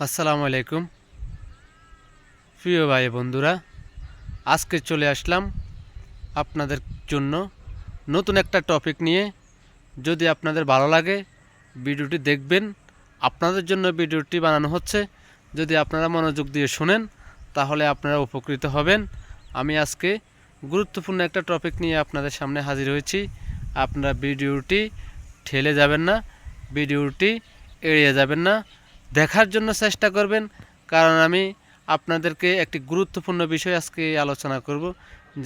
আসসালামু আলাইকুম প্রিয় ভাই বন্ধুরা, আজকে চলে আসলাম আপনাদের জন্য নতুন একটা টপিক নিয়ে। যদি আপনাদের ভালো লাগে ভিডিওটি দেখবেন। আপনাদের জন্য ভিডিওটি বানানো হচ্ছে। যদি আপনারা মনোযোগ দিয়ে শুনেন তাহলে আপনারা উপকৃত হবেন। আমি আজকে গুরুত্বপূর্ণ একটা টপিক নিয়ে আপনাদের সামনে হাজির হয়েছি। আপনারা ভিডিওটি ঠেলে যাবেন না, ভিডিওটি এড়িয়ে যাবেন না, দেখার জন্য চেষ্টা করবেন। কারণ আমি আপনাদেরকে একটি গুরুত্বপূর্ণ বিষয় আজকে আলোচনা করব,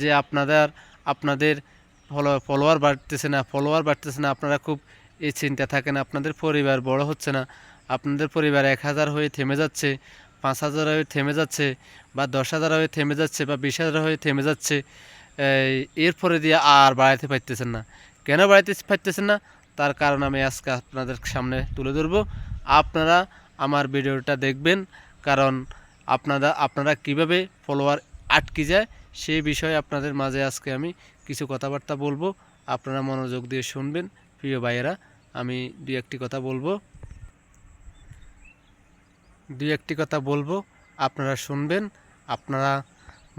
যে আপনাদের ফলোয়ার বাড়তেছে না, আপনারা খুব এই চিন্তা থাকেন। আপনাদের পরিবার বড় হচ্ছে না, আপনাদের পরিবার 1000 হয়ে থেমে যাচ্ছে, 5000 হয়ে থেমে যাচ্ছে, বা 10,000 হয়ে থেমে যাচ্ছে, বা 20,000 হয়ে থেমে যাচ্ছে। এরপরে দিয়ে আর বাড়াইতে পারতেছেন না। কেন বাড়াইতে পারতেছেন না? তার কারণ আমি আজকে আপনাদের সামনে তুলে ধরব। আপনারা আমার ভিডিওটা দেখবেন, কারণ আপনারা কিভাবে ফলোয়ার আটকে যায় সেই বিষয়ে আপনাদের মাঝে আজকে আমি কিছু কথাবার্তা বলবো। আপনারা মনোযোগ দিয়ে শুনবেন। প্রিয় ভাইয়েরা, আমি দুই একটি কথা বলবো, আপনারা শুনবেন। আপনারা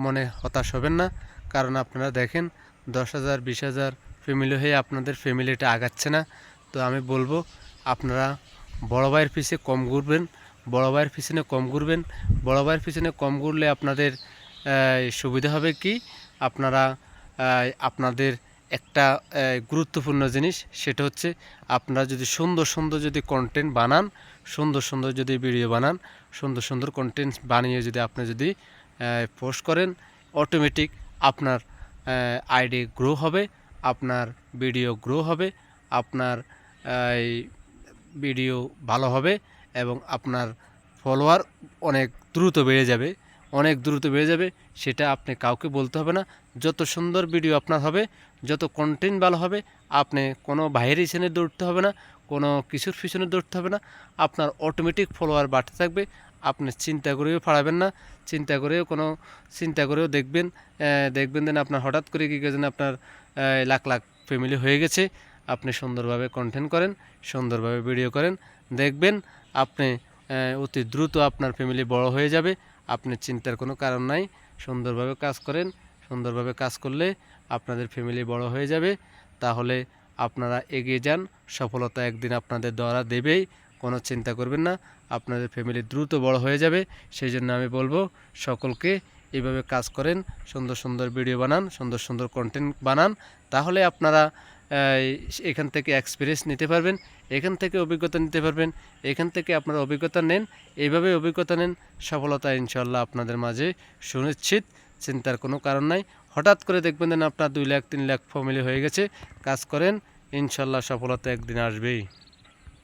মনে হতাশ হবেন না, কারণ আপনারা দেখেন 10,000 20,000 ফ্যামিলি হয়ে আপনাদের ফ্যামিলিটা আগাচ্ছে না। তো আমি বলবো আপনারা বড় ভাইয়ের পিছে কম ঘুরবেন, বড় ভাইয়ের পিছনে কম ঘুরবেন। বড় ভাইয়ের পিছনে কম ঘুরলে আপনাদের সুবিধা হবে কি, আপনারা আপনাদের একটা গুরুত্বপূর্ণ জিনিস, সেটা হচ্ছে আপনারা যদি সুন্দর সুন্দর যদি কন্টেন্ট বানান, সুন্দর সুন্দর যদি ভিডিও বানান, সুন্দর সুন্দর কন্টেন্ট বানিয়ে যদি আপনি যদি পোস্ট করেন, অটোমেটিক আপনার আইডি গ্রো হবে, আপনার ভিডিও গ্রো হবে, আপনার ভিডিও ভালো হবে, এবং আপনার ফলোয়ার অনেক দ্রুত বেড়ে যাবে, অনেক দ্রুত বেড়ে যাবে। সেটা আপনি কাউকে বলতে হবে না। যত সুন্দর ভিডিও আপনার হবে, যত কন্টেন্ট ভালো হবে, আপনি কোনো বাইরের পিছনে দৌড়তে হবে না, কোনো কিছুর পিছনে দৌড়তে হবে না। আপনার অটোমেটিক ফলোয়ার বাড়তে থাকবে। আপনি চিন্তা করেও পারবেন না, চিন্তা করেও দেখবেন দেন আপনার হঠাৎ করে কী যেন আপনার লাখ লাখ ফ্যামিলি হয়ে গেছে। আপনি সুন্দরভাবে কন্টেন্ট করেন, সুন্দরভাবে ভিডিও করেন, দেখবেন আপনি অতি দ্রুত আপনার ফ্যামিলি বড় হয়ে যাবে। আপনি চিন্তার কোনো কারণ নাই। সুন্দরভাবে কাজ করেন, সুন্দরভাবে কাজ করলে আপনাদের ফ্যামিলি বড় হয়ে যাবে। তাহলে আপনারা এগিয়ে যান, সফলতা একদিন আপনাদের দ্বারা দেবেই। কোনো চিন্তা করবেন না, আপনাদের ফ্যামিলি দ্রুত বড় হয়ে যাবে। সেই জন্য আমি বলবো সকলকে এইভাবে কাজ করেন, সুন্দর সুন্দর ভিডিও বানান, সুন্দর সুন্দর কন্টেন্ট বানান। তাহলে আপনারা এখান থেকে এক্সপিরিয়েন্স নিতে পারবেন, এখান থেকে অভিজ্ঞতা নিতে পারবেন, এখান থেকে আপনারা অভিজ্ঞতা নেন। এইভাবে অভিজ্ঞতা নেন, সফলতা ইনশাল্লাহ আপনাদের মাঝে সুনিশ্চিত। চিন্তার কোনো কারণ নাই। হঠাৎ করে দেখবেন যেন আপনার 2 লাখ 3 লাখ ফ্যামিলি হয়ে গেছে। কাজ করেন, ইনশাল্লাহ সফলতা একদিন আসবেই।